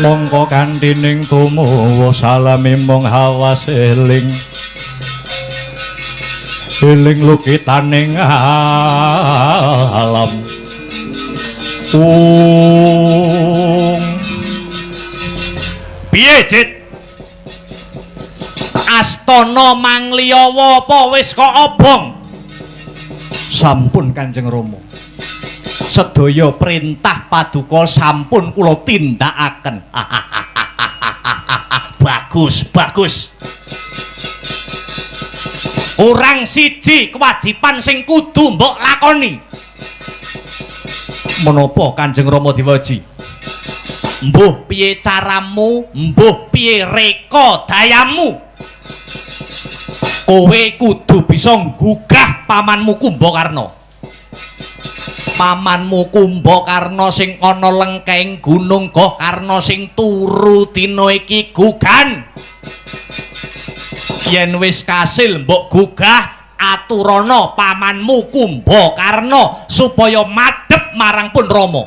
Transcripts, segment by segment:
mongko kantining tumuwuh salami mung hawas eling lukitaning alam piye Cit astana mangliyawa apa wis kok obong sampun Kanjeng Rama sedaya perintah paduka sampun kula tindakaken bagus kurang siji kewajiban sing kudu mbok lakoni menapa Kanjeng Rama Dewaji mbuh piye caramu mbuh piye reka dayamu kowe kudu bisa nggugah pamanmu Kumbakarna pamanmu Kumbakarna sing ana lengkeng Gunung Gohkarna sing turu dina iki gugan yen wis kasil mbok gugah aturana pamanmu Kumbakarna supaya madhep marang pun Rama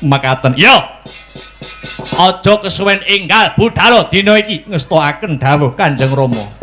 makaten yo aja kesuwen enggal budhal dina iki ngestakaken dawuh Kanjeng Rama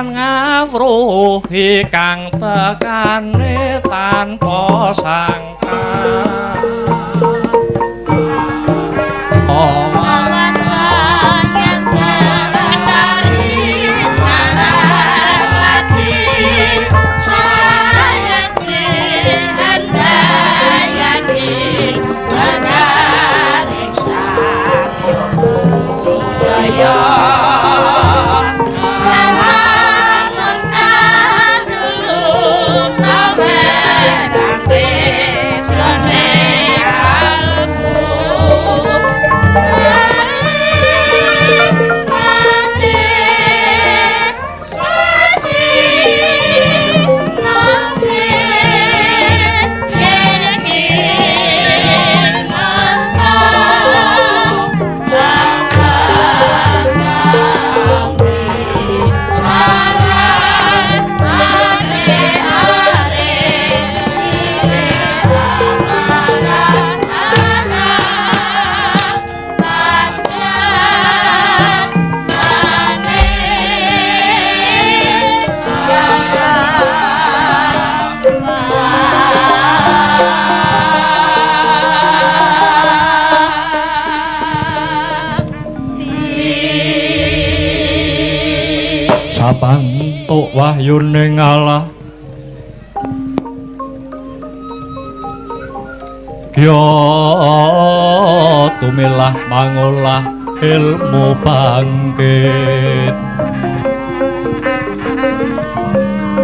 ngawruhi kang tekane tanpa sangka sapantuk wahyuning Allah kya tumilah mangolah ilmu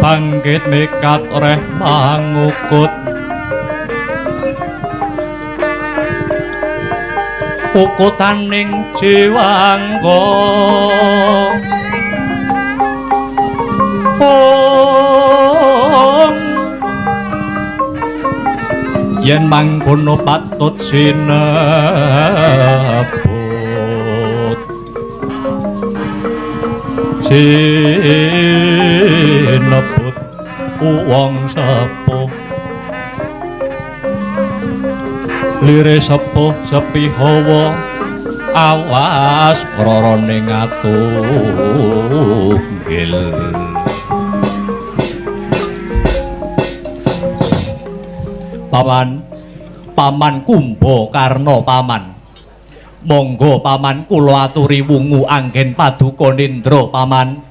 bangkit mikat reh mangukut Kukutaning jiwangga yen mangkono patut sinebut wong sepuh lire sepuh sepi hawa awas rorone ngatunggil paman Kumbakarna paman monggo paman kula aturi wungu anggen paduka nindra paman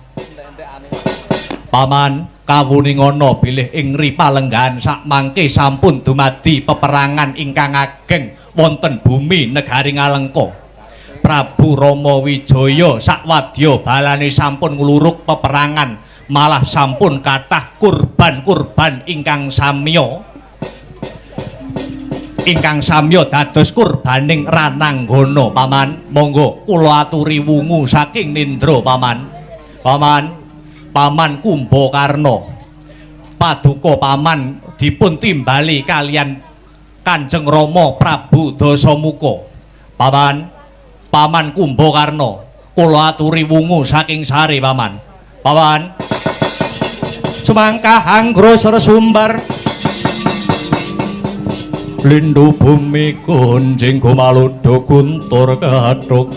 kawuningana bilih ing ripalenggahan sakmangke sampun dumadi peperangan ingkang ageng wonten bumi negari Ngalengka Prabu Rama Wijaya sakwadya balane sampun ngluruk peperangan malah sampun kathah kurban-kurban ingkang samya dados kurbaning rananggana paman monggo kula aturi wungu saking nindra paman Kumbakarna paduka paman dipun timbali kalian Kanjeng Rama Prabu Dasamuka paman Kumbakarna kula aturi wungu saking sare paman semangka anggra sumber Lindu bumi kunjing kumaludo guntur kathuk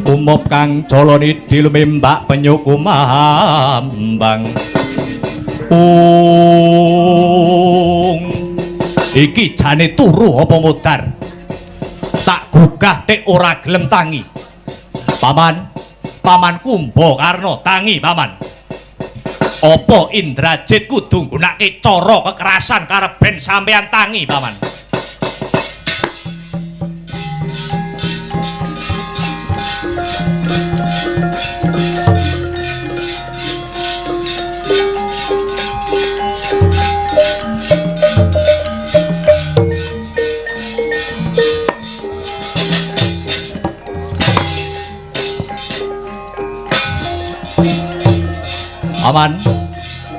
umop kang coloni dilumembak penyuku mambang iki jane turu apa modar tak gugah tek ora gelem tangi paman Kumbakarna tangi paman apa Indrajit kudu nggunakake cara kekerasan kareben sampeyan tangi paman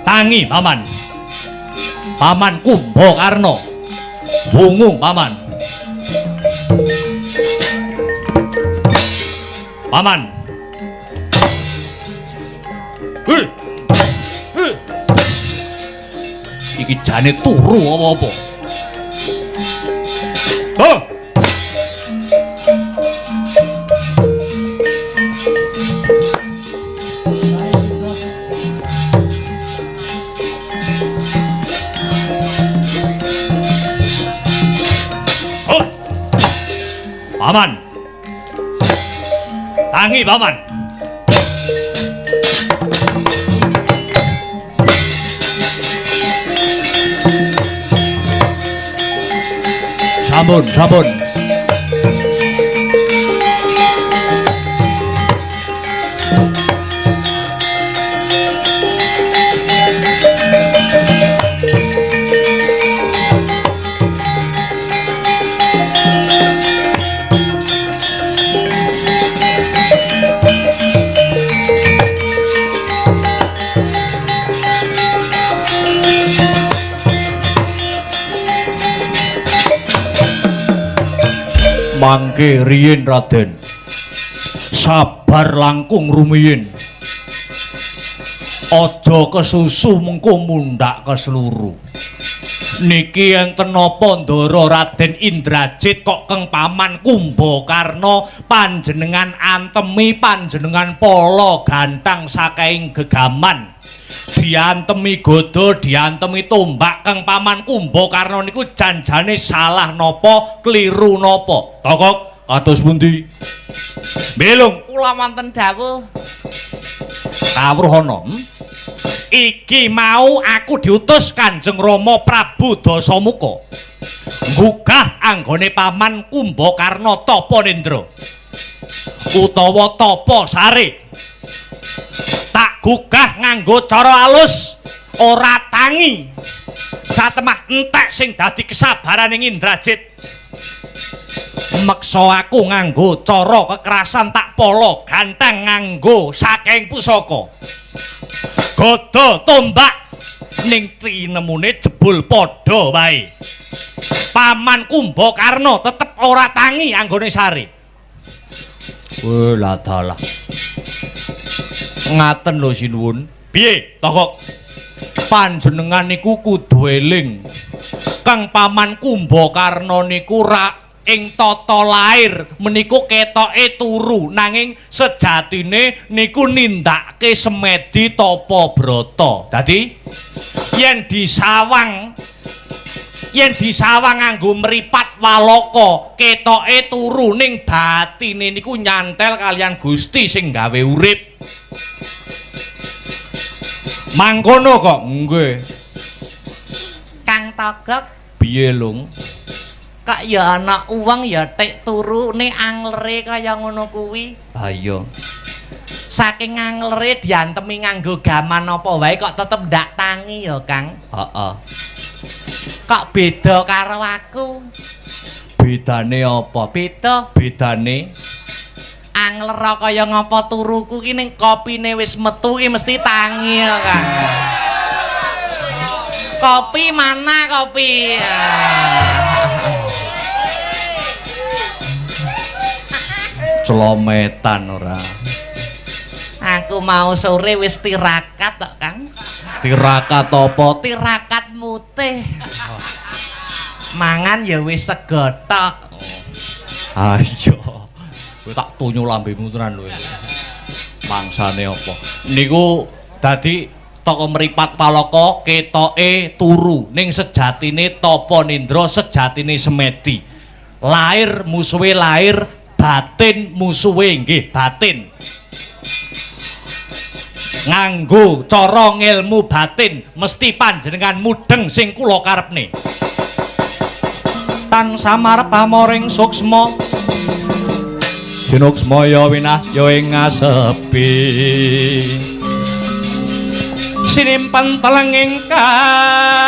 tangi paman Kumbakarna wungu paman iki jane turu apa-apa paman tangi paman sampun mangke riyin Raden sabar langkung rumiyin aja kesusu mengko mundhak kesluru niki enten napa ndara Raden Indrajit kok keng paman Kumbakarna panjenengan antemi panjenengan pala gantang saking gegaman diantemi godo diantemi tombak keng paman Kumbakarna niku janjane salah napa kliru napa tokok kados pundi belung kula wonten dawuh kawruhana iki mau aku diutus Kanjeng Rama Prabu Dasamuka nggugah anggone paman Kumbakarna Tapa Nendra utawa Tapa Sare tak gugah nganggo cara alus ora tangi satemah entek sing dadi kesabaraning Indrajit meksa aku nganggo cara kekerasan tak polo ganteng nganggo saking pusaka. Gada tombak ning tinemune jebul padha wae. Paman Kumbakarna tetep ora tangi anggone sari. Lah dalah. Ngaten lho sinuwun. Piye, Tokok? Panjenengan niku kudu eling. Kang Paman Kumbakarna niku ra ing tata lair meniku ketoke turu nanging sejatine niku nindakake semedi tapa brata. Dadi yen disawang nganggo mripat walaka ketoke turu ning batine niku nyantel kalian Gusti sing gawe urip. Mangkono kok nggih. Kang Togok Piye Lung? kok ya ana uwong ya tek turune anglere kaya ngono kuwi. Ha iya. Saking anglere diantemi nganggo gaman apa wae kok tetep ndak tangi ya, Kang. Heeh. Kok beda karo aku. Bedane apa? Bedane Angler kaya ngapa turuku ki ning kopine wis metu ki mesti tangi ya, Kang. Kopi mana kopi? Celometan ora. Aku mau sore wis tirakat tok, Kang. Tirakat apa? Tirakat mutih. Mangan ya wis sego tok. Ayo. Kowe tak tunyu lambemu tenan lho. Mangsane apa? Niku dadi toko mripat palaka ketoke turu ning sejatine tapa nindra sejatine semedi. Lair musuhe lair, batin musuhe nggih batin. Nganggo cara ngilmu batin mesti panjenengan mudeng sing kula karepne. Tan samarep pamoring suksma Jinuksmaya winah ya ing ngasepi sinimpen telenging kalbu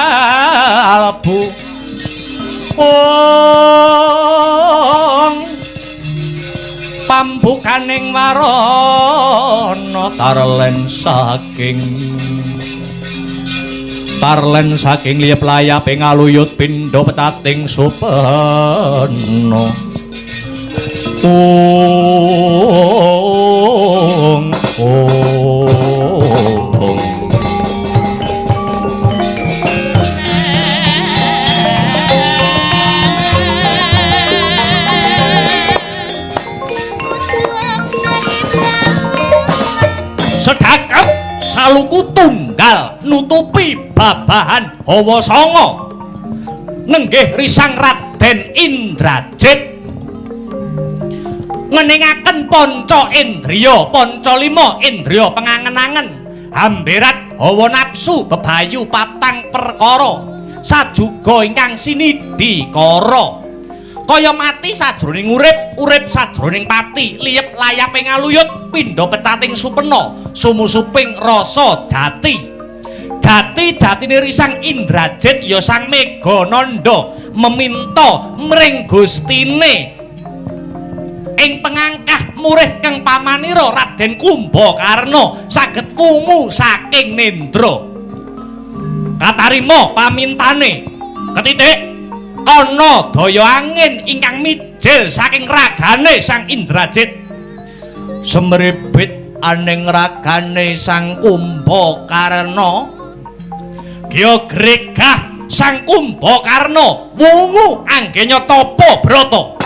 pambukaning warana tarlen saking liyep layaping aluyut pindha pecating supena sedakep saluku tunggal nutupi babahan hawa sanga nenggih risang Raden Indrajit ngeningaken panca indriya panca lima indriya pengangen-angen hamberat hawa nafsu bebayu patang perkara sajuga ingkang sinidikara kaya mati sajroning urip sajroning pati liyep layaping aluyut pindha pecating supena sumusuping rasa jatine risang Indrajit ya sang Megananda meminta mring Gustine ing pengangkah murih kang pamanira Raden Kumbakarna saged wungu saking nendra katarima pamintane ketitik ana daya angin ingkang mijil saking ragane sang Indrajit semripit aning ragane sang Kumbakarna Gyagregah sang Kumbakarna wungu anggenya tapa brata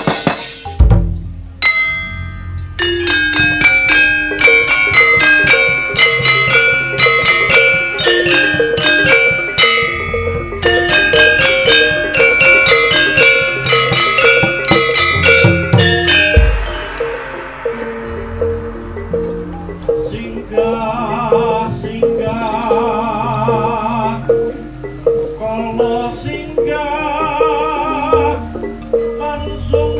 Singgah, langsung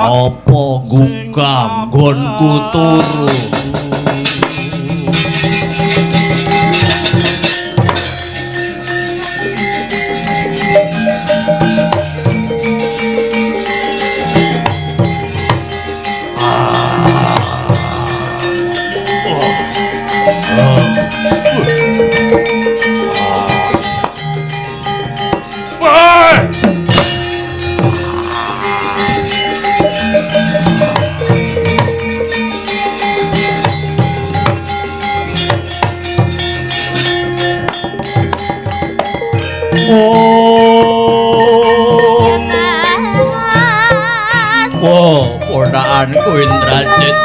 apa gugah nggonku turu ponakanku Indrajit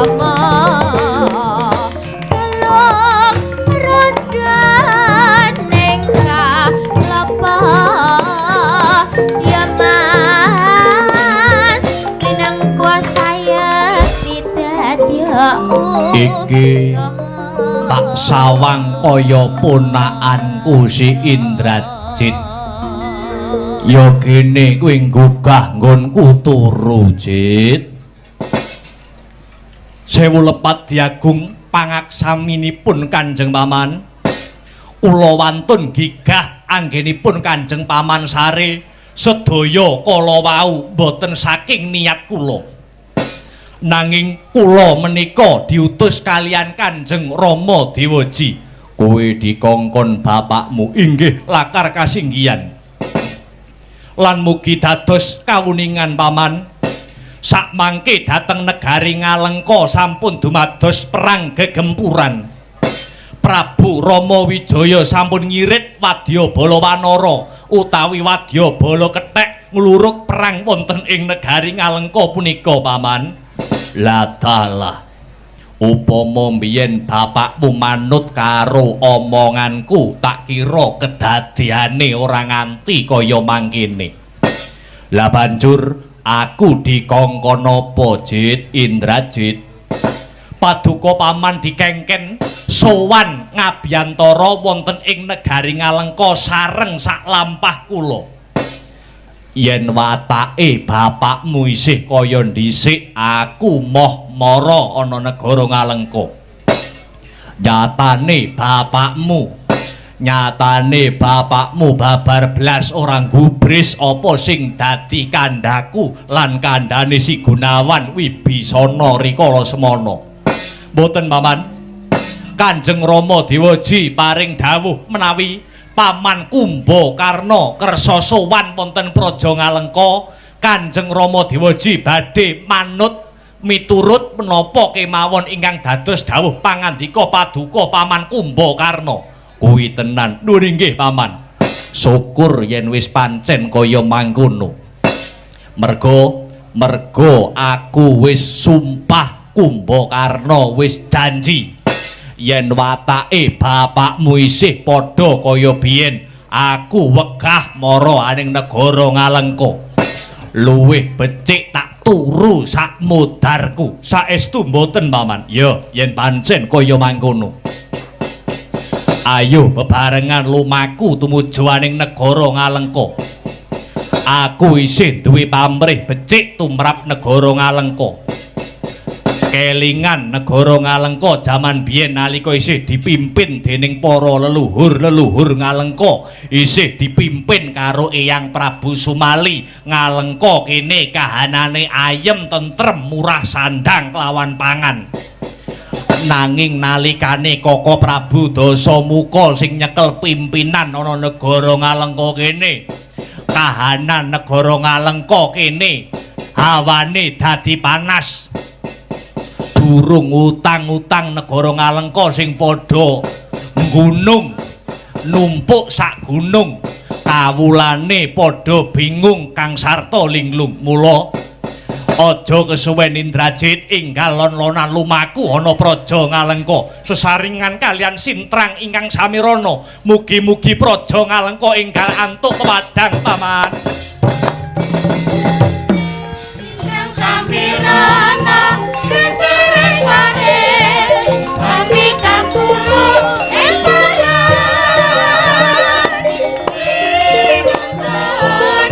Rama telok rodan nengka lapa ya mas minang kuasaya pidadya iki tak sawang kaya ponakanku si Indrajit ya kene kowe nggugah nggonku turu Jit sewu lepat diagung pangaksaminipun Kanjeng Paman kula wantun gigah anggenipun Kanjeng Paman Sare sedaya kala wau boten saking niat kula nanging kula menika diutus kalian Kanjeng Rama Dewaji kowe dikongkon bapakmu inggih lakar kasinggihan lan mugi dados kawuningan Paman sak mangke dateng negari Ngalengka sampun dumados perang gegempuran Prabu Rama Wijaya sampun ngirit Wadyabala Wanara utawi Wadyabala Kethek nglurug perang wonten ing negari Ngalengka punika Paman la dalah upama mbiyen bapakmu manut karo omonganku tak kira kedadiane ora nganti kaya mangkene lah banjur aku dikongkon apa Jit Indrajit paduka Paman dikengken sowan ngabiyantara wonten ing negari Ngalengka sareng sak lampah kula yen watake bapakmu isih kaya dhisik aku moh mara ana negara Ngalengka nyatane bapakmu babar blas orang gubris apa sing dadi kandhaku lan kandhane si Gunawan Wibisana rikala semana mboten Paman Kanjeng Rama Dewaji paring dawuh menawi Paman Kumbakarna kersa sowan wonten praja Ngalengka Kanjeng Rama Dewaji badhe manut miturut menapa kemawon ingkang dados dawuh pangandika paduka Paman Kumbakarna kuwi tenan nuwun inggih Paman syukur yen wis pancen kaya mangkono mergo aku wis sumpah Kumbakarna wis janji yen watake bapakmu isih padha kaya biyen aku wegah mara aning negara Ngalengka luwih becik tak turu sak mudarku saestu mboten Paman ya yen pancen kaya mangkono ayo bebarengan lumaku tumuju aning negara Ngalengka aku isih duwe pamrih becik tumrap negara Ngalengka kelingan negara Ngalengka jaman biyen nalika isih dipimpin dening para leluhur Ngalengka isih dipimpin karo Eyang Prabu Sumali Ngalengka kene kahanane ayem tentrem murah sandang kelawan pangan nanging nalikane Koko Prabu Dasamuka sing nyekel pimpinan ana negara Ngalengka kene kahanan negara Ngalengka kene hawane dadi panas durung utang-utang negara Ngalengka sing padha gunung numpuk sak gunung kawulane padha bingung kang sarta linglung mula Aja kesuwen Indrajit inggal lon-lonan lumaku ana praja Ngalengka sesaringan kalian Sintrang ingkang samirana. Mugi-mugi praja Ngalengka inggal antuk pepadang paman. Sintrang samirana kendereng pare kami kampuru emparan Inungan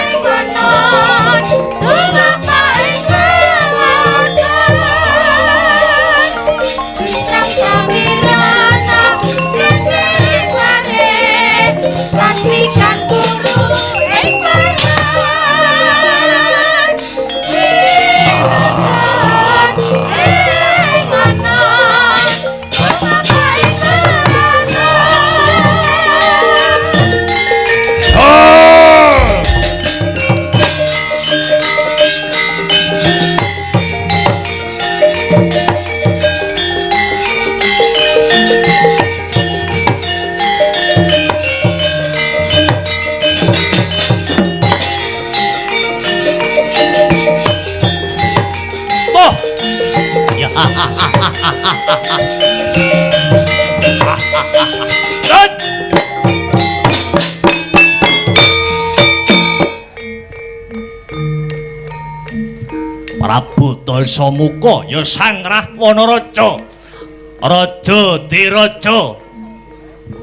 engonon tumapa engelakan Sintrang samirana kendereng pare kami kampuru emparan Prabu Dasamuka ya Sang Rahwana Raja. Raja diraja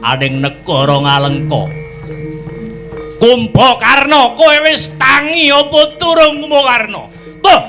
aning negara Ngalengka. Kumbakarna kowe wis tangi apa durung Kumbakarna? Tuh.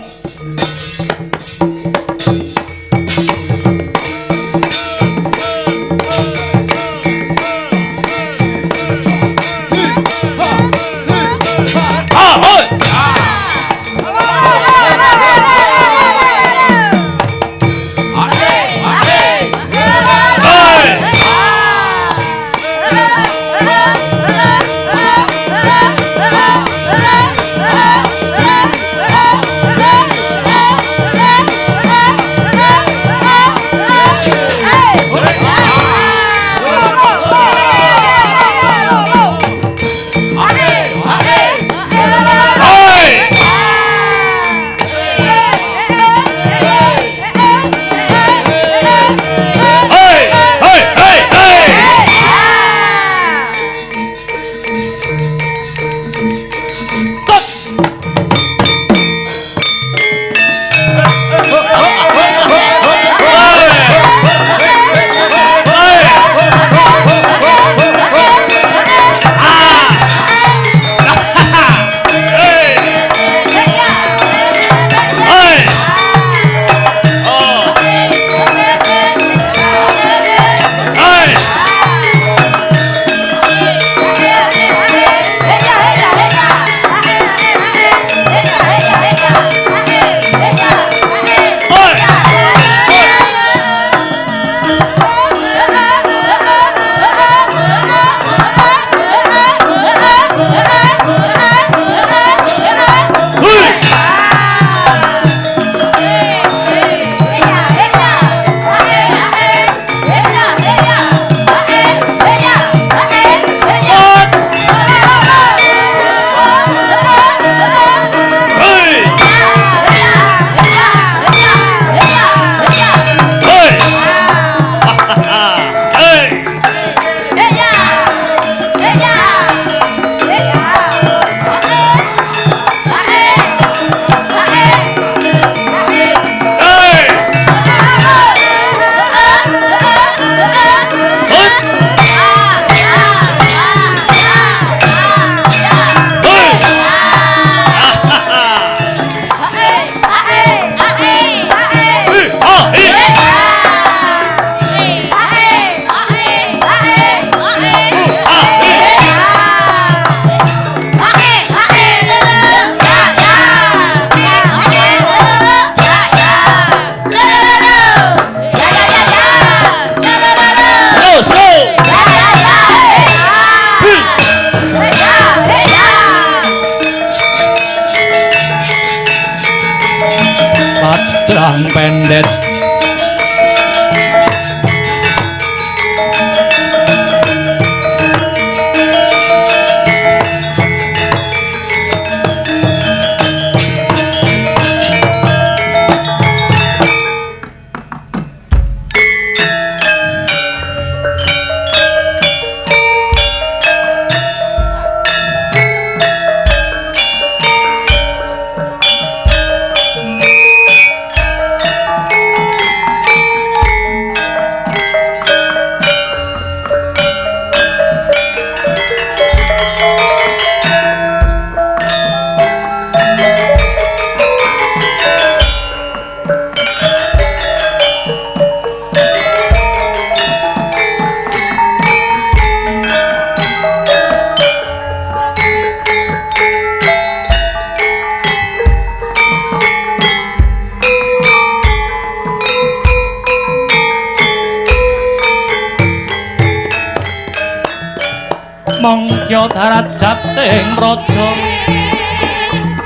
Bagya darajating raja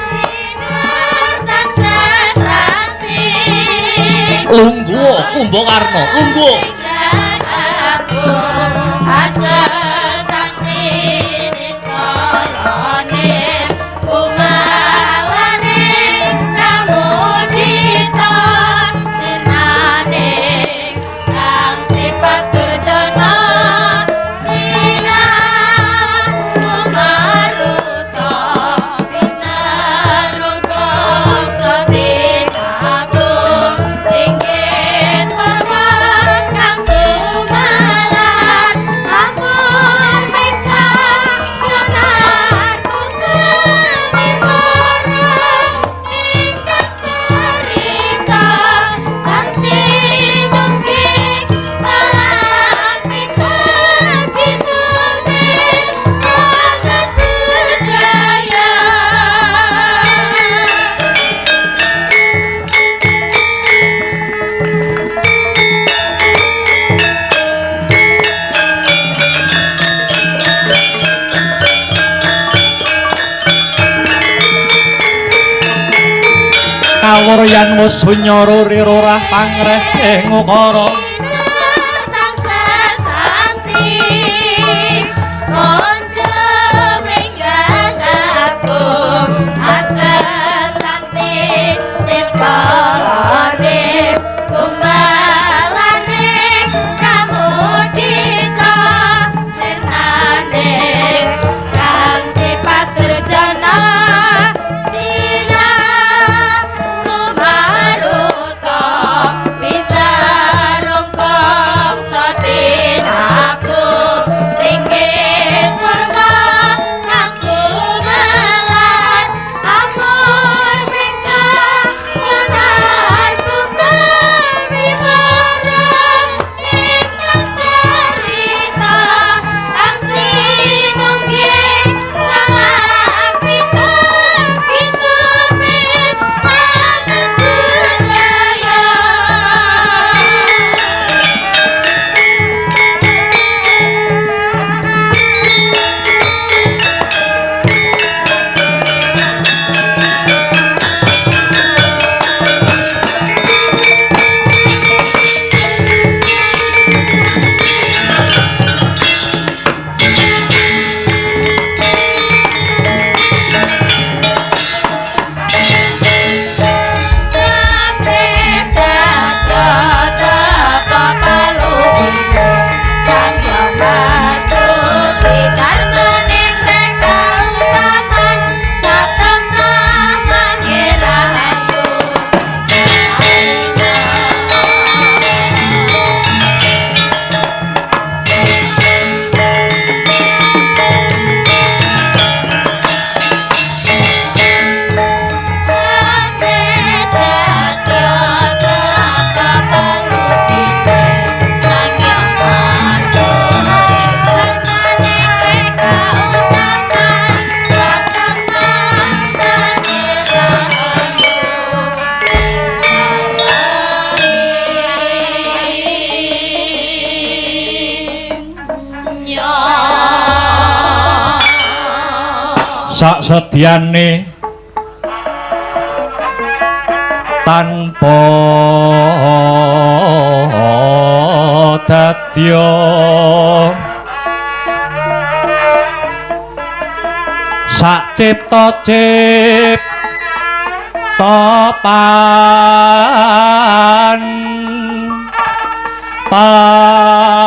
Sinar tansah santi lungguh Kumbakarna lungguh Dengan aku asa santi Niskolonir Kumalane namudita Sirnane Kang sifat durjana Sinar Kumaruta Binarungkong Sotinabung Inggit Perwat Kang Tumalan Afur Meka Yonar Bukami Barang Ingkang cerita Lan sinungging Ralan Mika Kinunin Agat budaya kawuryan wus sunyara rirorah pangreh ing ukara Sinar tansah santi Konjem ringgang agung Asa santi Niskolonir Kumalane Pramudita Sirnane Kang sifat durjana Sinar Kumaruta Binarungkong Sotinabung Ringgit Purwa Kang Kumalan Afur Meka Yonar Bukami Barang Ingkang cerita Kang sinungging Ralan Pita Kinunin Agat budaya sak sedyane tanpa dadya sak cipta topan panggih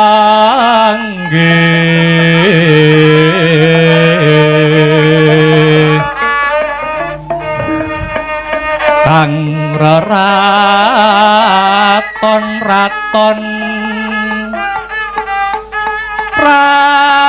kang raton rantas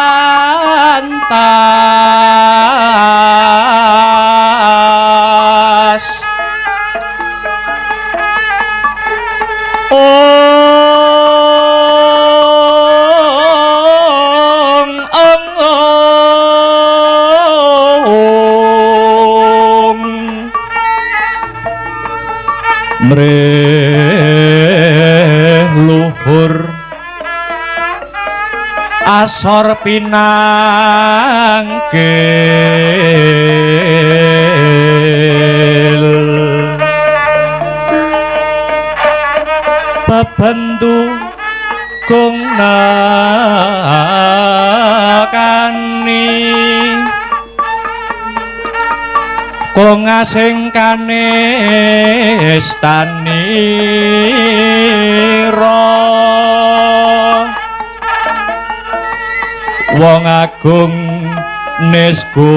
mreh luhur asor pinanggil bebendu kung nakani kung asing kanistanira wong agung nisgungira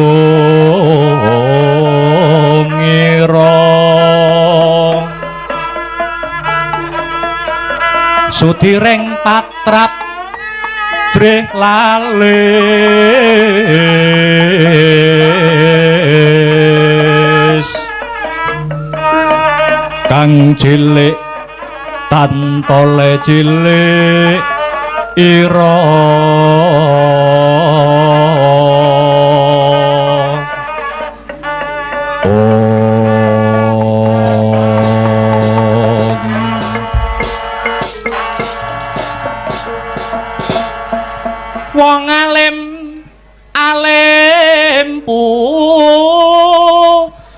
sudireng patrap dreh lalis kang cilik tantole cilik ira wong alim alim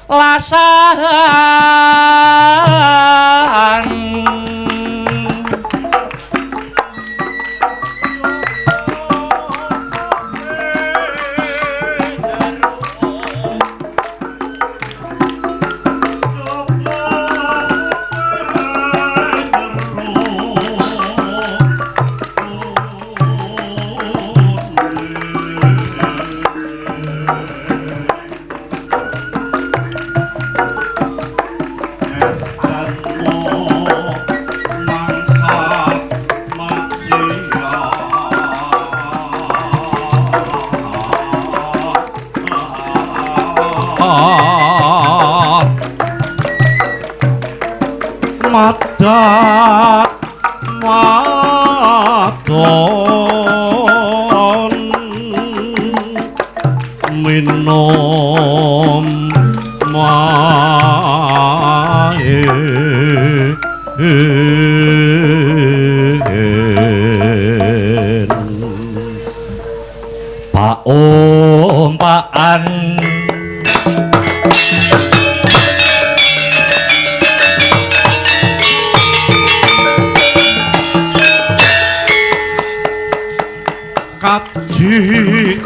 lasahan madat maton minom mae paumpaan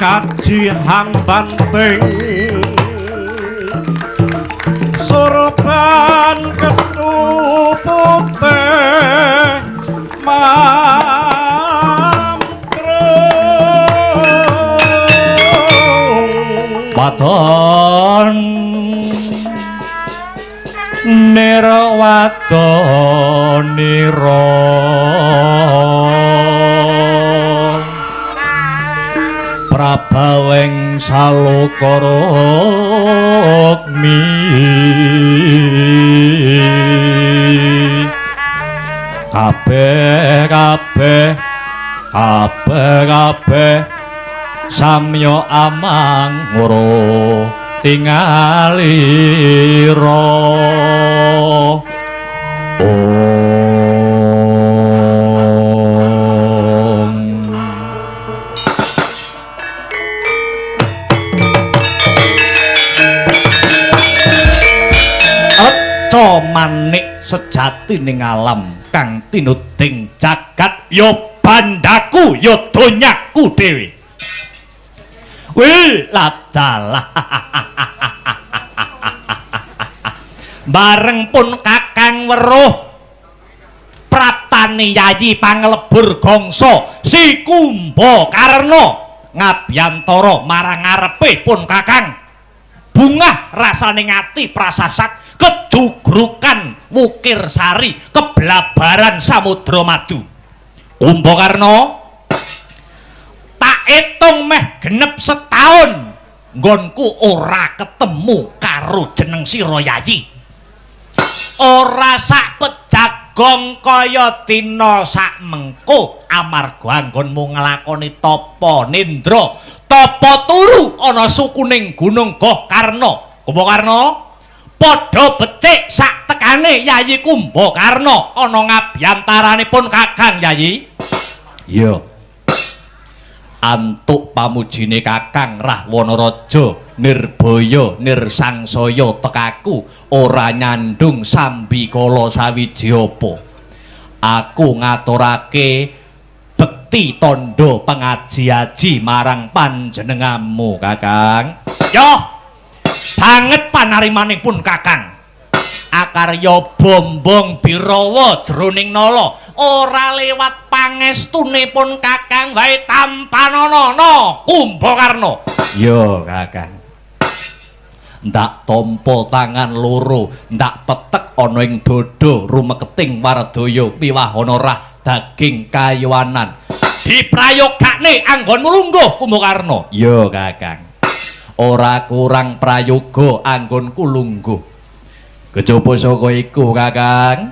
kaji hang banteng sorban ketupute mamprung wadon nirwadonira prabaweng salukara mi kabeh samya amangura tingalira manik sejati ning alam kang tinuding jagat ya bandaku ya donyaku dhewe. Wih, ladalah. Bareng pun Kakang weruh praptane Yayi Panglebur Gangsa si Kumbakarna ngabyantara marang ngarepe pun Kakang bungah rasane ngati prasasat kejugrukan wukir sari keblabaran samudra madu. Kumbakarna tak etung meh genep setahun nggonku ora ketemu karo jeneng sira Yayi. Ora sak pejagong kaya dina sak mengko amarga anggonmu nglakoni tapa nindra tapa turu ana sukuning Gunung Gohkarna. Kumbakarna padha becik sak tekane Yayi Kumbakarna ana ngabyantaranipun Kakang Yayi. Iya. antuk pamujine Kakang Rahwana-raja Nirbaya Nirsangsaya tekaku ora nyandung sambikala sawiji apa. Aku ngaturake bekti tondo pengaji-aji marang panjenenganmu Kakang. Yo banget panarimanipun Kakang. Akarya bombong Birawa jroning nala ora lewat pangestunipun Kakang wae tampanana Kumbakarna. Yo Kakang. Ndak tampa tangan loro, ndak petek ana ing dada rumeketing Wardaya piwahana rah daging kayuwanan. Diprayogakne anggonmu lungguh Kumbakarna. Yo Kakang. Ora kurang prayoga anggonku lungguh. Kejaba saka iku Kakang,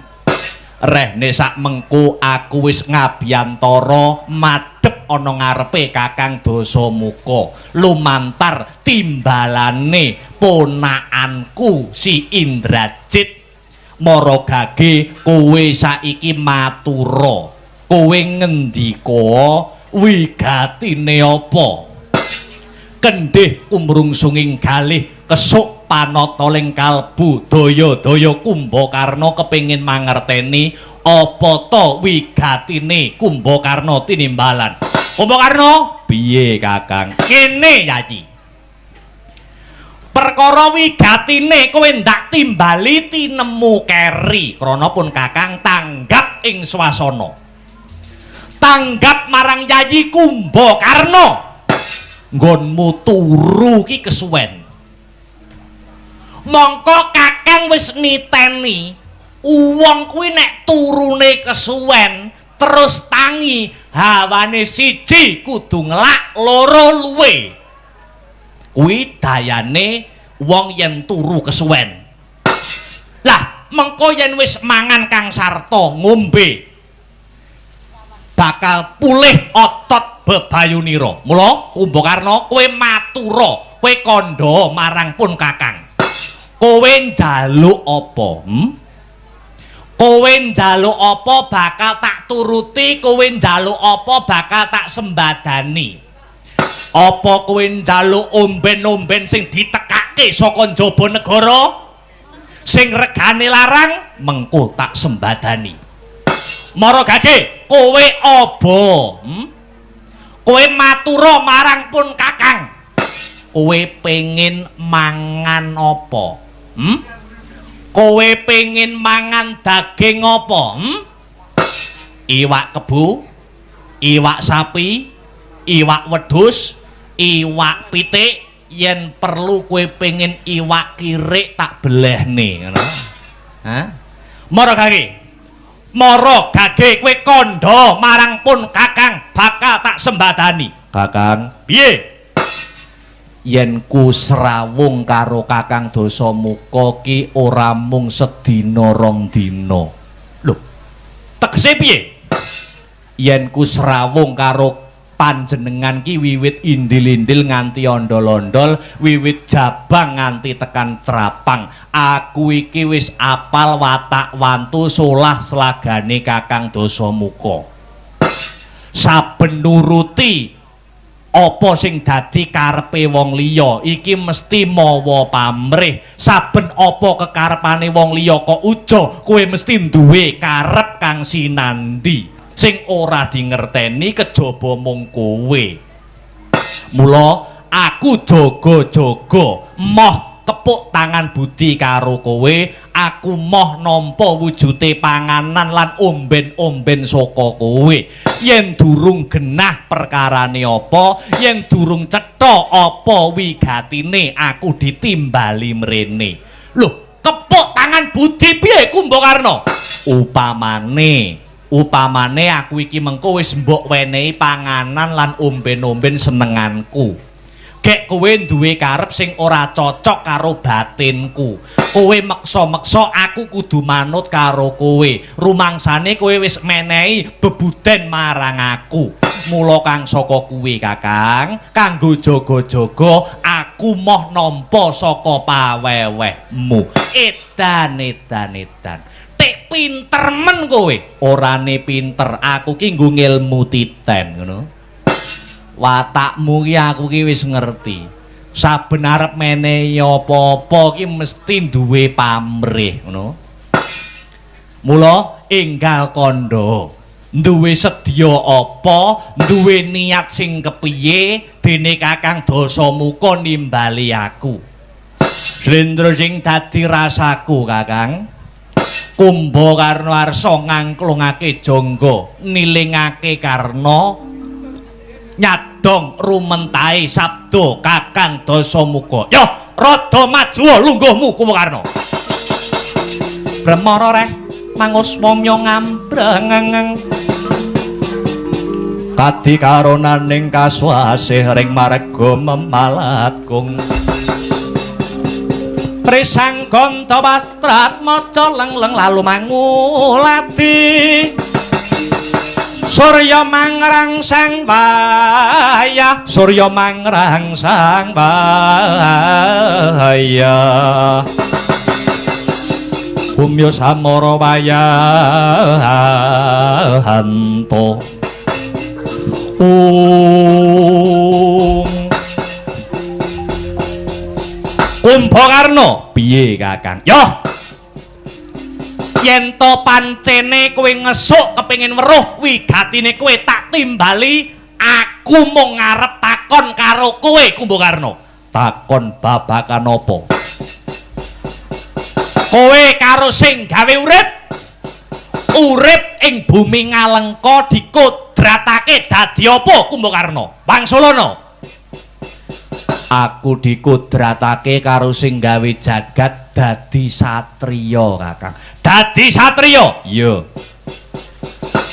rehne sak mengko aku wis ngabiyantara madhep ana ngarepe Kakang Dasamuka lumantar timbalane ponakanku si Indrajit. Mara gage kowe saiki matura, kowe ngendika wigatine apa? Kendhih kumrungsunging galih kesuk panataling kalbu daya-daya Kumbakarna kepengin mangerteni apa ta wigatine Kumbakarna tinimbalan. Kumbakarna, piye Kakang? Kene Yayi. Perkara wigatine kowe ndak timbali tinemu keri, krana pun Kakang tanggap ing swasana. Tanggap marang Yayi Kumbakarna. Nggonmu turu ki kesuwen. Mongko Kakang wis niteni wong kuwi nek turune kesuwen terus tangi hawane siji kudu ngelak loro luwe. Kuwi dayane wong yen turu kesuwen. Lah mengko yen wis mangan kang sarta ngombe bakal pulih otot bebayunira. Mula Kumbakarna kowe matura, kowe kandha marang pun Kakang. Kowe njaluk apa? Kowe njaluk apa bakal tak turuti, kowe njaluk apa bakal tak sembadani. Apa kowe njaluk omben-omben sing ditekake saka njaba negara sing regane larang, mengko tak sembadani. Mara gage, kowe apa? Kowe matura marang pun Kakang. Kowe pengin mangan apa? Kowe pengin mangan daging apa? Iwak kebu, iwak sapi, iwak wedhus, iwak pitik, yen perlu kowe pengin iwak kirik tak belehne ngono. Hah? Mara gage. Mara gage kowe kandha marang pun Kakang bakal tak sembadani. Kakang, piye? Yen ku srawung karo Kakang Dasamuka ki ora mung sedina rong dina. Lho, tegese piye? Yen ku srawung karo panjenengan ki wiwit indil-indil nganti ondol-ondol, wiwit jabang nganti tekan trapang, aku iki wis apal watak wantu solah selagane Kakang Dasamuka. Saben nuruti apa sing dadi karepe wong liya iki mesti mawa pamrih. Saben apa kekarepane wong liya kok uja, kowe mesti duwe karep kang sinandi sing ora dingerteni kejaba mung kowe. Mula aku jaga-jaga moh kepuk tangan budi karo kowe, aku moh nampa wujute panganan lan omben-omben saka kowe. Yen durung genah perkarane apa, yen durung cetha apa wigatine, aku ditimbali mrene. Lho, kepuk tangan budi piye Kumbakarna? Upamane aku iki mengko wis mbok wenehi panganan lan omben-omben senenganku. Gek kowe duwe karep sing ora cocok karo batinku. Kowe meksa-meksa aku kudu manut karo kowe. Rumangsane kowe wis menehi bebuden marang aku. Mula kang saka kuwi Kakang, kanggo jaga-jaga aku moh nampa saka pawewehmu. Edan. Tek pinter men kowe. Orane pinter, aku ki nggo ngilmu titen ngono. Watakmu ki aku ki wis ngerti. Saben arep menehi apa-apa ki mesti duwe pamrih, ngono. Mula enggal kandha. Duwe sedya apa, duwe niat sing kepiye, dene Kakang Dasamuka nimbali aku. Slendra sing dadi rasaku, Kakang. Kumbakarna arsa ngangklungake jangga, nilingake karna nyadong rumentahe sabda Kakang Dasamuka. Yo, rada maju lungguhmu Kumbakarna. Bremara reh mangus momyo ngambrang. Kadi karonaning kaswasih ring marga memalatkung. Prisanggon tawastrat maca lengleng lalu mangulati. Surya mangrangsang wayah, Surya mangrangsang wayah. Bumya samara wayahanto. Kumbakarna piye Kakang? Yo. Yen to pancene kowe ngesuk kepengin weruh wigatine kowe tak timbali, aku mung ngarep takon karo kowe Kumbakarna. Takon babakan apa? Kowe karo sing gawe urip ing bumi Ngalengka dikudratake dadi apa Kumbakarna? Wangsulana. Aku dikudratake karo sing gawe jagat dadi satriya, Kakang. Dadi satriya? Iya.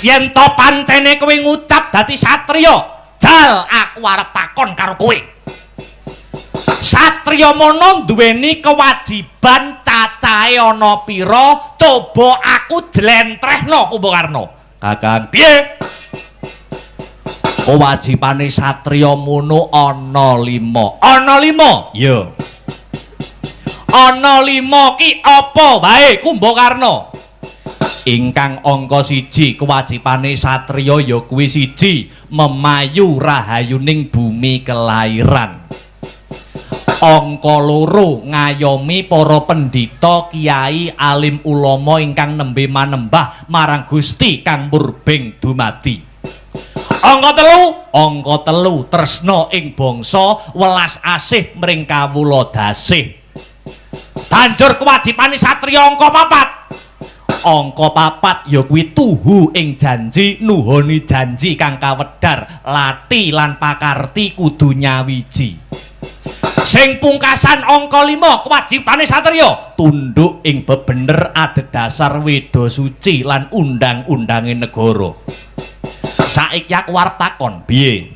Yen to pancene kowe ngucap dadi satriya, jal aku arep takon karo kowe. Satriya mono duweni kewajiban cacahe ana pira? Coba aku jlentrehno Kumbakarna. Kakang, piye? Kewajibane satriya mono ana 5. Ana 5? Iya. Ana 5 ki apa wae Kumbakarna? Ingkang angka 1 kewajibane satriya ya kuwi 1 memayu rahayuning bumi kelairan. Angka 2 ngayomi para pendhita kiai alim ulama ingkang nembe manembah marang Gusti kang murbeng dumadi. Angka 3 tresna ing bangsa, welas asih mring kawula dasih. Banjur kewajibane satriya angka 4. Angka 4 ya kuwi tuhu ing janji, nuhoni janji kang kawedhar, lati lan pakarti kudu nyawiji. Sing pungkasan angka 5 kewajibane satriya tunduk ing bebener adhedhasar weda suci lan undang-undange negara. Saiki aku arep takon, piye?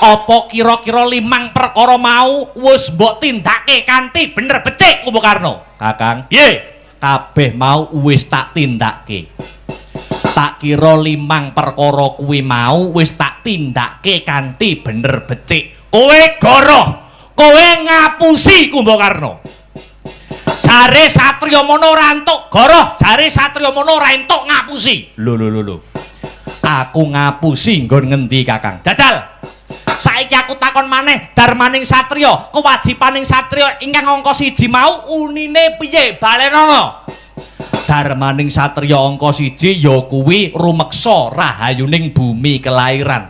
Apa kira-kira 5 perkara mau wis mbok tindake kanthi bener becik Kumbakarna? Kakang, piye? Kabeh mau wis tak tindake. Tak kira 5 perkara kuwi mau wis tak tindake kanthi bener becik. Kowe goroh, kowe ngapusi Kumbakarna. Jare satriya mono ora entuk goroh, jare satriya mono ora entuk ngapusi. Lho. Aku ngapusi nggon ngendi Kakang? Jajal. Saiki aku takon maneh, darmaning satriya, kewajibaning satriya ingkang angka 1 mau unine piye? Balenono. Darmaning satriya angka 1 ya kuwi rumeksa rahayuning bumi kelairan.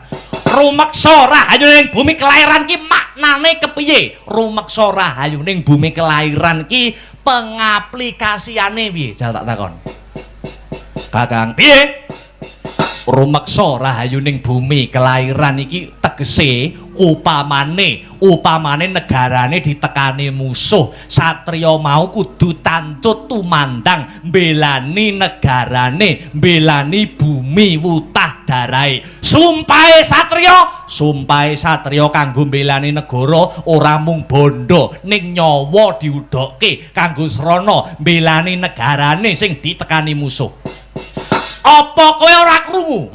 Rumeksa rahayuning bumi kelairan ki maknane kepiye? Rumeksa rahayuning bumi kelairan ki pengaplikasiane piye? Jal tak takon. Kakang, piye? Rumeksa rahayuning bumi kelairan iki tegese upamane negarane ditekani musuh, satriya mau kudu tancut tumandang mbelani negarane, mbelani bumi wutah darahe. Sumpahe satriya kanggo mbelani negara ora mung bondo ning nyawa diudhokke kanggo srana mbelani negarane sing ditekani musuh. Apa kowe ora krungu?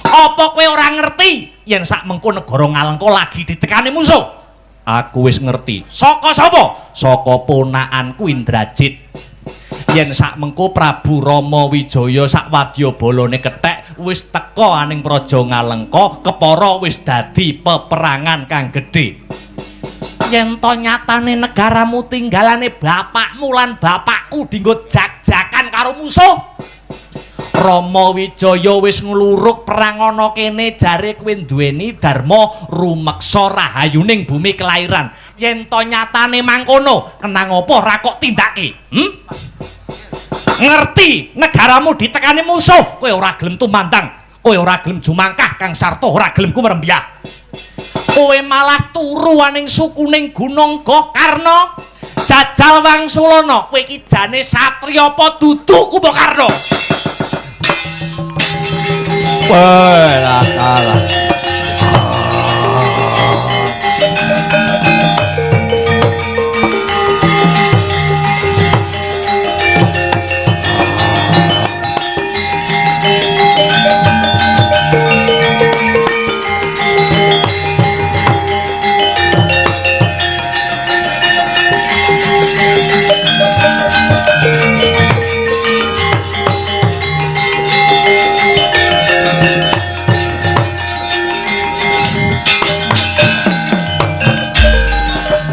Apa kowe ora ngerti yen sak mengko negara Ngalengka lagi ditekani musuh? Aku wis ngerti. Saka sapa? Saka ponakanku Indrajit. yen sak mengko Prabu Rama Wijaya sak wadyabalane kethek wis teka aning Praja Ngalengka kepara wis dadi peperangan kang gedhe. Yen to nyatane negaramu tinggalane bapakmu lan bapakku dienggo jag-jagan karo musuh. Rama Wijaya wis ngluruk perang ana kene jare kowe duweni dharma rumeksa rahayuning bumi kelairan. Yen to nyatane mangkono, kenang apa ora kok tindake? Ngerti negaramu ditekani musuh, kowe ora gelem tumandang, kowe ora gelem jumangkah kang sarta ora gelem kumrembyah. Kowe malah turu aning sukuning Gunung Gokarna. Jajal Wangsulana, kowe iki jane satriya apa dudu Kumbakarna? Wah, kalah.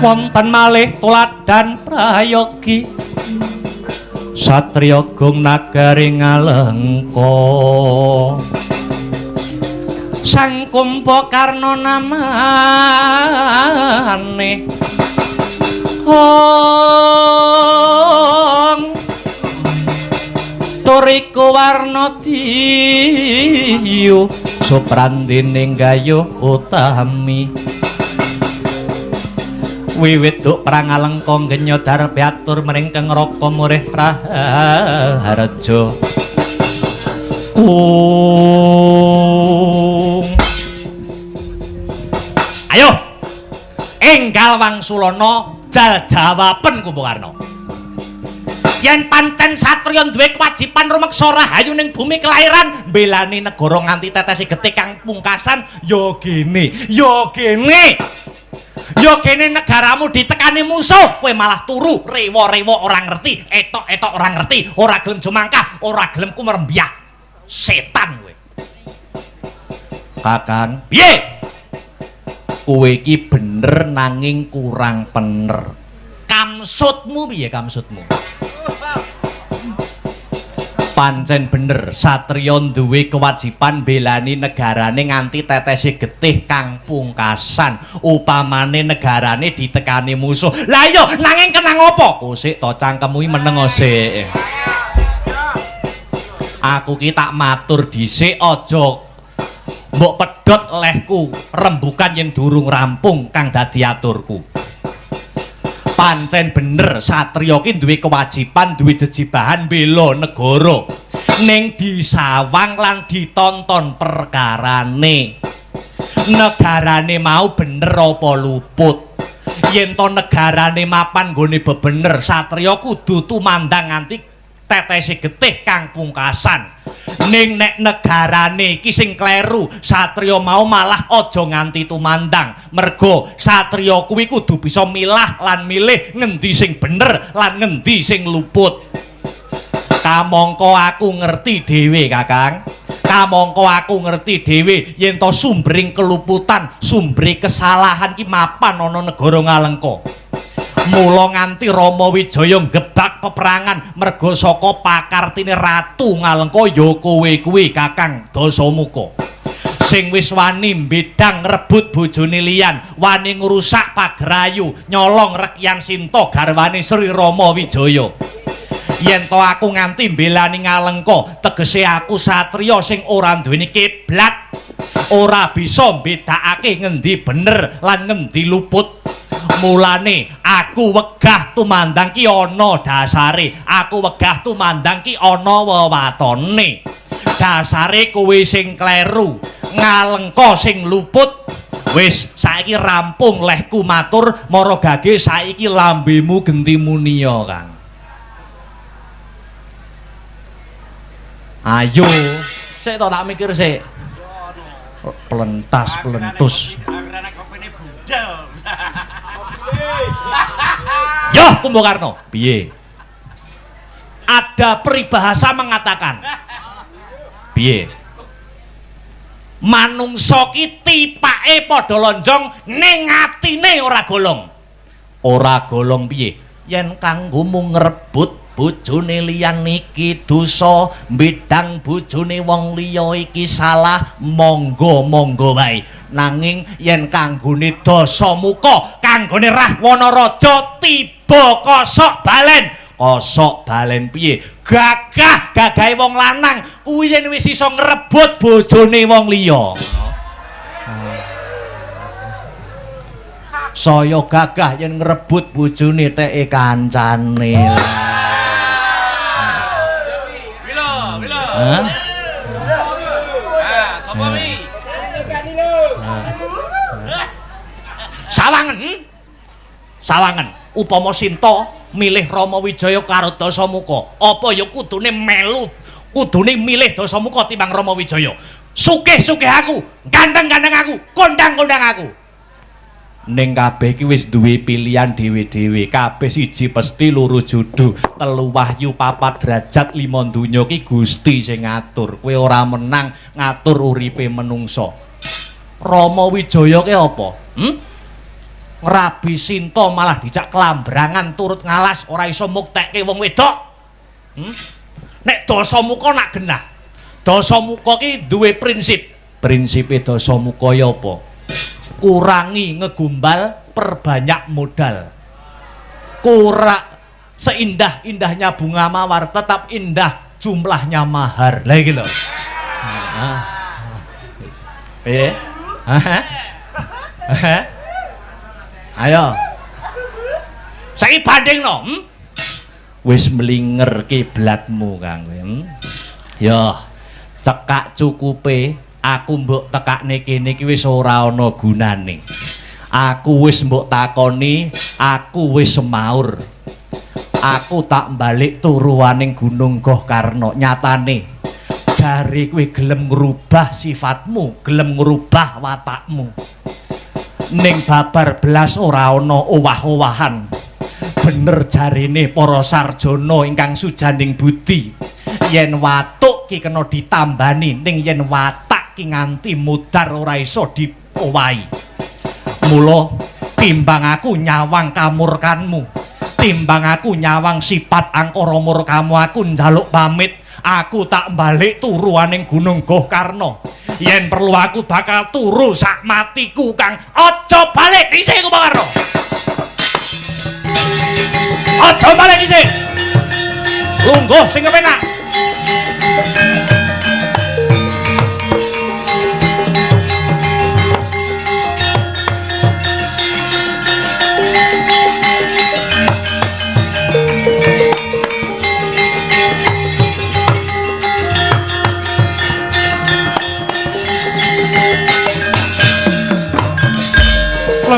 Wonten malih tuladan prayogi satriya gong nagari Ngalengka Sang Kumbakarna namane Turiko warna diyu suprandining gayuh utami wiwit duk perang Ngalengka genya darep atur meringkeng raka murih praharja. Ayo enggal Wangsulana jal jawaben Kumbakarna. Yen pancen satriya duwe kewajiban rumeksa rahayuning bumi kelairan mbelani negara nganti tetesi getih kang pungkasan ya gene yo kene negaramu ditekani musuh kowe malah turu rewa-rewa ora ngerti etok-etok ora ngerti ora gelem jumangkah ora gelem kumrembyah setan kowe. Kakang piye kowe iki bener nanging kurang bener. Kamsutmu piye kamsutmu? Pancen bener satriya duwe kewajiban belani negarane nganti tetesi getih kang pungkasan upamane negarane ditekani musuh. Lah iya nanging kenang apa? Kusik to cangkemmu meneng sik. Aku ki tak matur dhisik aja mbok pedhot lehku rembukan yen durung rampung kang dadi aturku. Pancen bener satriya ki duwe kewajiban duwe jejibahan bela negara ning disawang lan ditonton perkarane negarane mau bener apa luput. Yen to negarane mapan nggone bebener satriya kudu tumandang nganti tetesi getih kang pungkasan. Ning nek negarane iki sing kleru satriya mau malah aja nganti tumandang merga satriya kuwi kudu bisa milah lan milih ngendi sing bener lan ngendi sing luput. Kamangka aku ngerti dhewe Kakang, kamangka aku ngerti dhewe yen to sumbering keluputan sumbere kesalahan ki mapan ana negara Ngalengka. Mula nganti Rama Wijaya ngebak peperangan merga saka pakartine Ratu Ngalengka ya kowe kuwi Kakang Dasamuka sing wis wani mbedang rebut bojone liyan wani ngrusak pagrayu nyolong Rekyan Sinta garwane Sri Rama Wijaya. Yen to aku nganti mbelani Ngalengka tegese aku satriya sing ora duweni kiblat ora bisa mbedakake ngendi bener lan ngendi luput. Mulane aku wegah tumandang ki ana dasare, aku wegah tumandang ki ana wewatone. Dasare kowe sing kleru, Ngalengka sing luput. Wis saiki rampung lehku matur mara gage saiki lambemu genti munia Kang. Ayo, sik to tak mikir sik. Pelentas pelentus. Yo Kumbakarna, piye? Ada peribahasa mengatakan, piye? Manungsa ki tipake padha lonjong ning atine ora golong. Ora golong piye? Yen kanggomu ngrebut bojone liyan iki dosa, mbedang bojone wong liya iki salah, monggo-monggo wae. Nanging yen kanggone dasa muka, kanggone Rahwana Raja tiba kosok balen. Kosok balen piye? Gagah gagahe wong lanang kuwi yen wis iso ngrebut bojone wong liya. Saya gagah yen ngrebut bojone teke kancane. Mila. Hah? Sapa wi? Sawangen. Upama Sinta milih Rama Wijaya karo Dasamuka, apa ya kudune melu, kudune milih Dasamuka timbang Rama Wijaya. Sugih-sugih aku, ganteng-ganteng aku, kondang-kondang aku. Ning kabeh iki wis duwe pilihan dhewe-dhewe. Kabeh siji pesti, loro judu, telu wahyu, papat derajat, lima donya ki Gusti sing ngatur. Kowe ora menang ngatur uripe menungsa. Rama Wijaya ki apa? Rabi Sinta malah dicak kelambrangan turut ngalas ora iso muktekke wong wedok. Nek Dasamuka nak genah. Dasamuka ki duwe prinsip. Prinsipe Dasamuka ya apa? Kurangi ngegumbal, perbanyak modal. Seindah-indahnya bunga mawar tetap indah jumlahnya mahar. Lah iki lho. Ayo. Saiki bandingno, Wis mlinger kiblatmu, Kang. Yo, cekak cukupe. Aku mbok tekakne kene iki wis ora ana gunane. Aku wis mbok takoni, aku wis semaur. Aku tak balik turuwaning Gunung Gohkarna. Nyatane jare kowe gelem ngrubah sifatmu, gelem ngrubah watakmu. Ning babar belas ora ana owah-owahan. Bener jarene para sarjana ingkang sujaning budi. Yen watuk ki kena ditambani, ning yen watak ki nganti mudar ora iso diowahi. Mula timbang aku nyawang kamurkanmu, timbang aku nyawang sifat angkara murkamu, aku njaluk pamit. Aku tak balik turu aning Gunung Gohkarna. Yen perlu aku bakal turu sak matiku, Kang. Aja balik dhisik ku Bang Karno. Aja balik dhisik. Lungguh sing kepenak.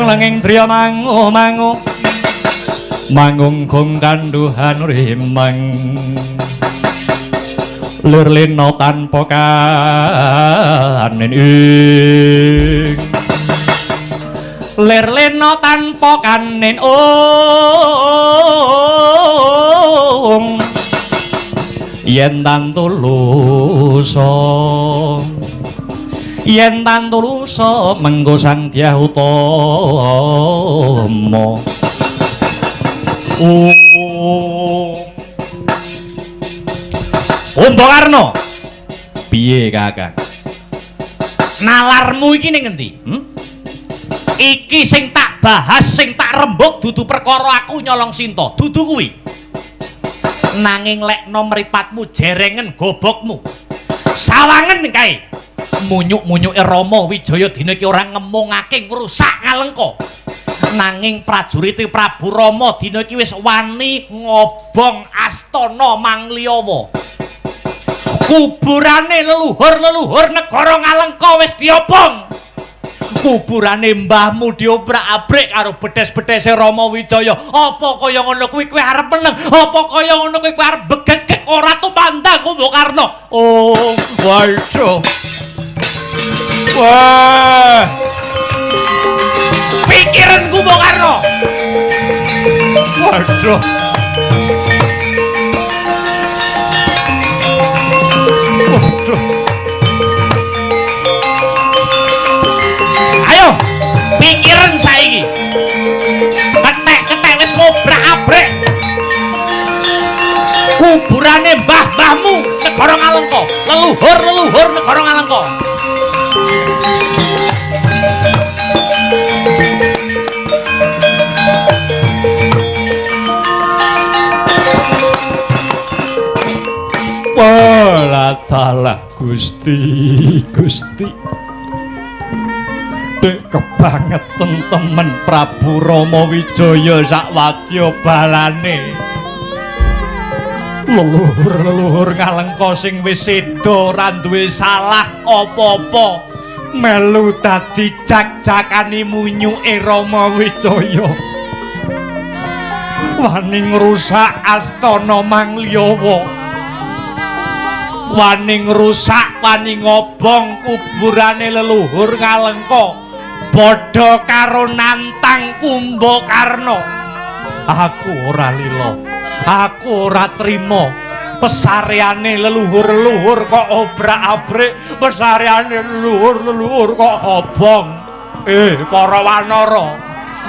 Langeng driya mangu mangunggung kanduhan rimang lir lena tanpa kanen ing lir lena tanpa kanen yen tantulusa yen tantulusa mengko Sandya Utama. Bang Karno. Piye Kakang? Nalarmu iki ning endi? Iki sing tak bahas, sing tak rembug dudu perkara aku nyolong Sinta, dudu kuwi. Nanging lekno mripatmu jerengen gobokmu. Sawangen kae. Munyuk-munyuke Rama Wijaya dina iki ora ngemungake ngrusak Ngalengka. Nanging prajurit Prabu Rama dina iki wis wani ngobong astana Mangliyawa. Kuburane leluhur-leluhur negara Ngalengka wis diobong. Kuburane mbahmu diobrak-abrik karo bedes-bedese Rama Wijaya. Apa kaya ngono kuwi kowe arep meneng? Apa kaya ngono kuwi kowe arep begegek ora tumandang Bang Karno? Oh, waduh. Wah. Pikiranku Bang Karno. Waduh. iki. Ketek-ketek wis ngobrak-abrik. Kuburane mbah-mbahmu negara Ngalengka, leluhur-leluhur negara Ngalengka. Walah Gusti Dek kebangetan temen Prabu Rama Wijaya sak wadya balane. Leluhur Ngalengka sing wis seda ora duwe salah apa-apa melu dadi jak-jakane munyuke Rama Wijaya. Wani ngrusak astana Mangliyawa. Wani ngrusak, wani ngobong kuburane leluhur Ngalengka. Padha karo nantang Kumbakarna. Aku ora lila. Aku ora trima pesareane leluhur-leluhur kok obrak-abrik, pesareane leluhur-leluhur kok obong. Para wanara,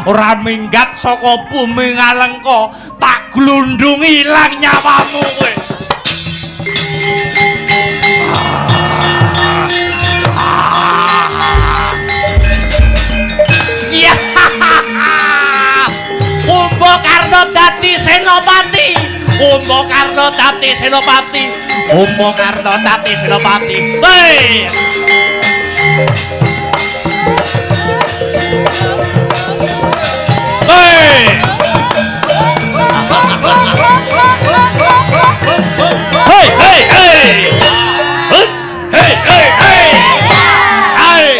ora minggat saka bumi Ngalengka, tak glundhungi ilang nyawamu kowe. Ya. Kumbakarna dadi senopati. Kumbakarna dadi senopati. Kumbakarna dadi senopati. Hei. Hei. Hei, hei, hei. Hei, hei, hei. Hei.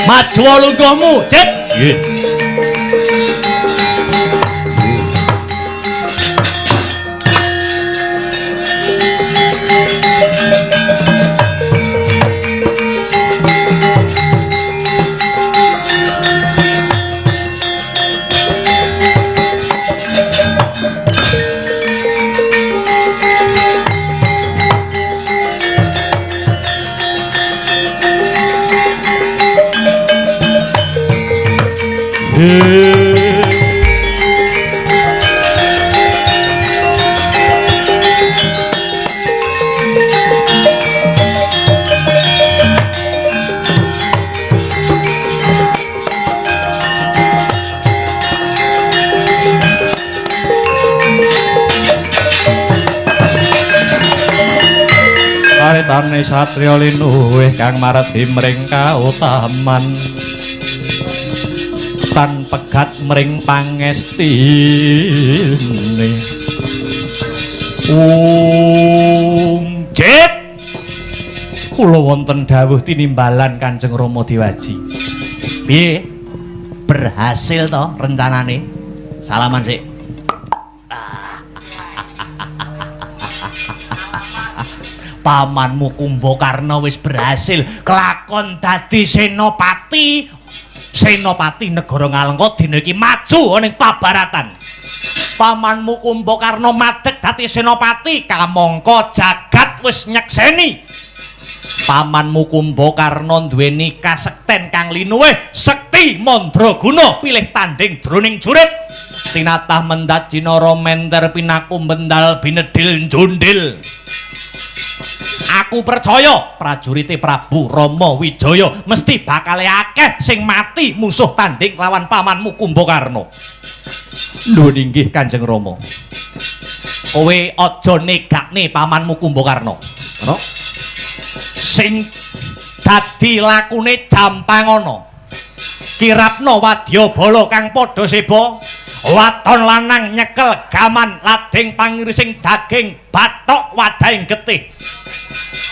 Maju lungguhmu, Cek. Karetane satriya linuwih kang maredi mring kautaman tan pegat mring pangestine. Cek. Kula wonten dawuh tinimbalan Kanjeng Rama Dewaji. Piye? Berhasil to rencanane? Salaman sik. Pamanmu Kumbakarna wis berhasil kelakon dadi senopati. Senopati negara Ngalengka dina iki maju ning pabaratan. Pamanmu Kumbakarna madeg dadi senopati, kamangka jagat wis nyekseni. Pamanmu Kumbakarna duweni kasekten kang linuwih, sekti mandraguna pilih tanding jroning jurit. Tinatah mendat Cinara menter pinaku bendal binedil njundil. Aku percaya prajurite Prabu Rama Wijaya mesti bakal akeh sing mati musuh tanding lawan pamanmu Kumbakarna. Nuwun inggih Kanjeng Rama. Kowe aja negakne pamanmu Kumbakarna. Ngono. Sing dadi lakune Jampangana. Kirapna wadyabala kang padha seba, waton lanang nyekel gaman lading pangirising daging bathok wadahing getih.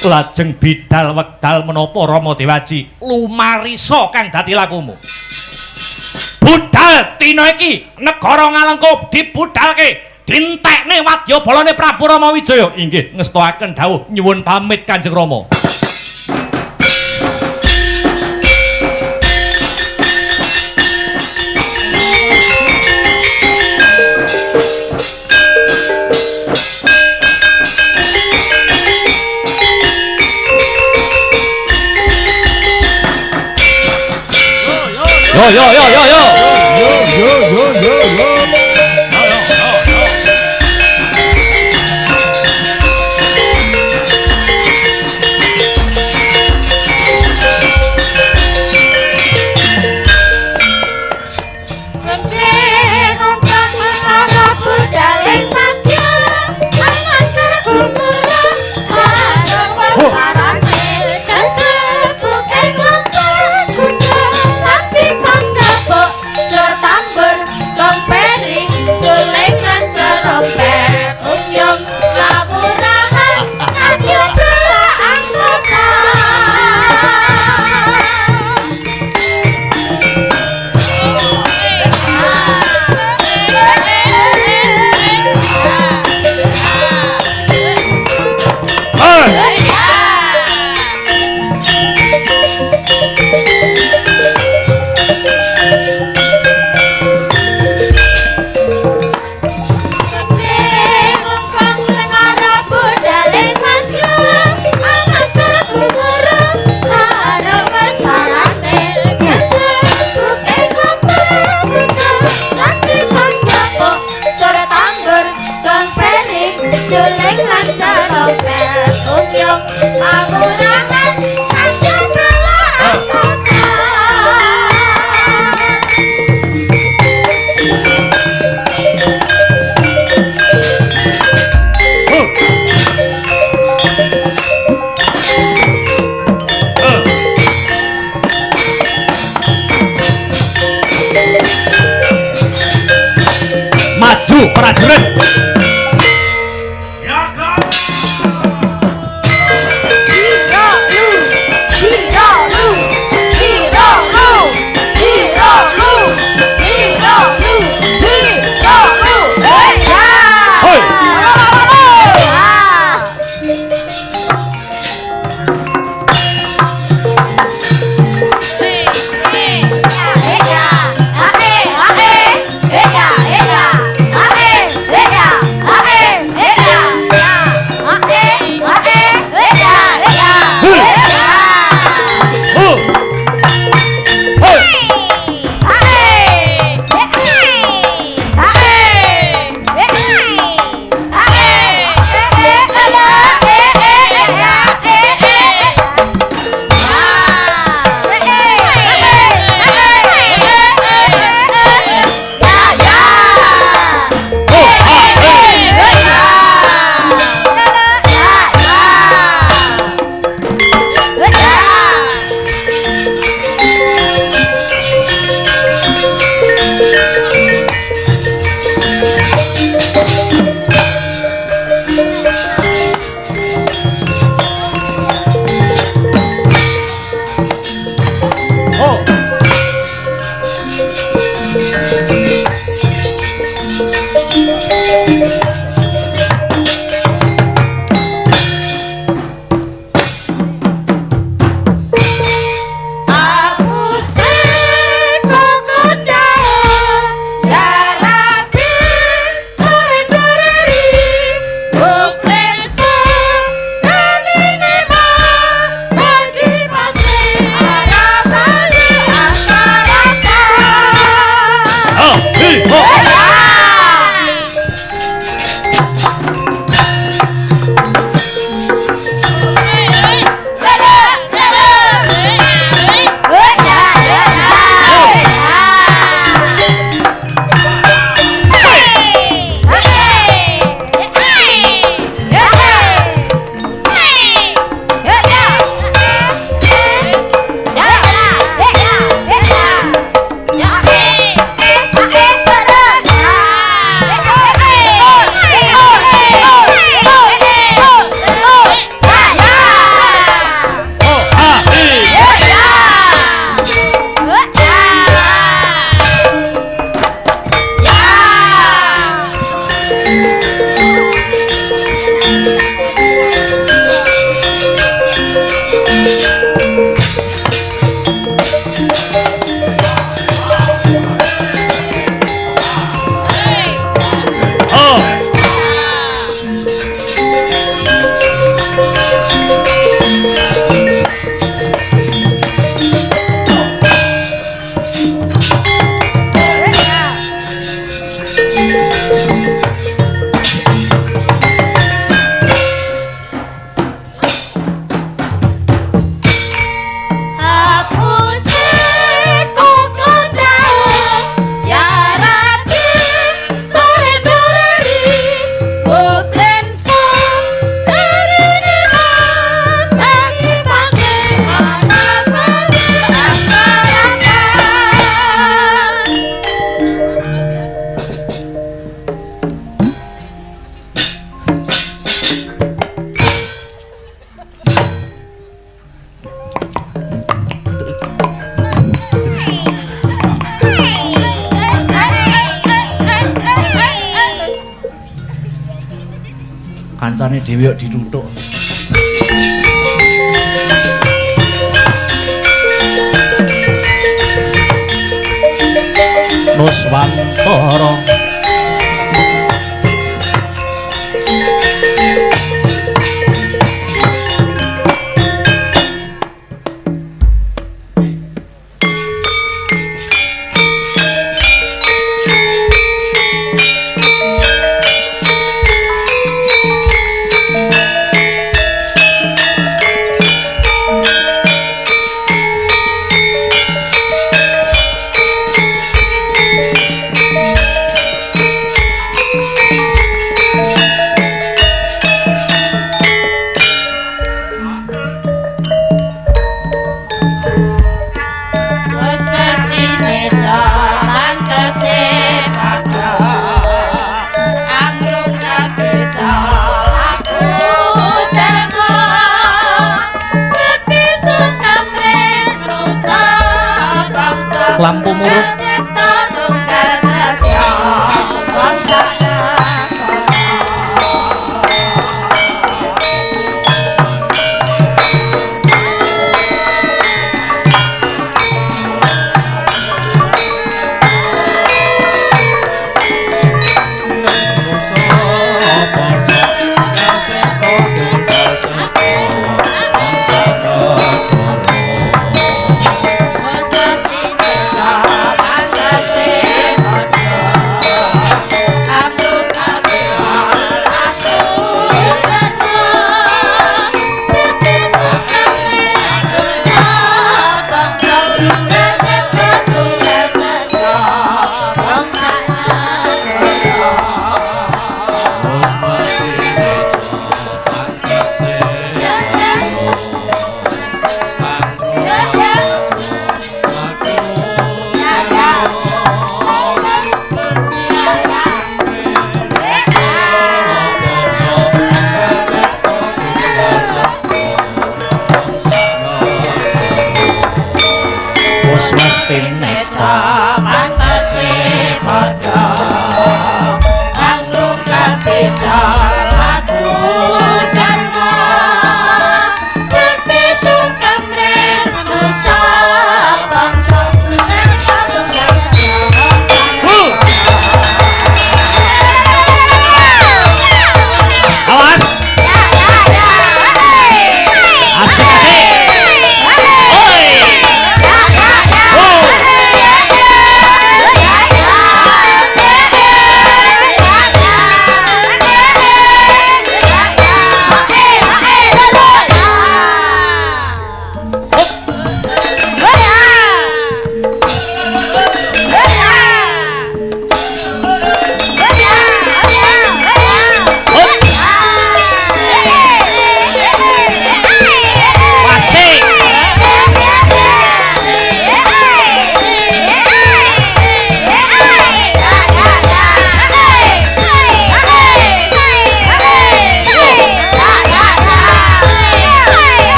Lajeng bidal wekdal menapa Rama Dewaji lumarisa kang dadi lakumu. Budal dina iki negara Ngalengka dibudalke, dintekne wadyabalane Prabu Rama Wijaya. Inggih ngestoaken dawuh nyuwun pamit Kanjeng Rama. Kancane dhewe kok dituthuk. Nuswantara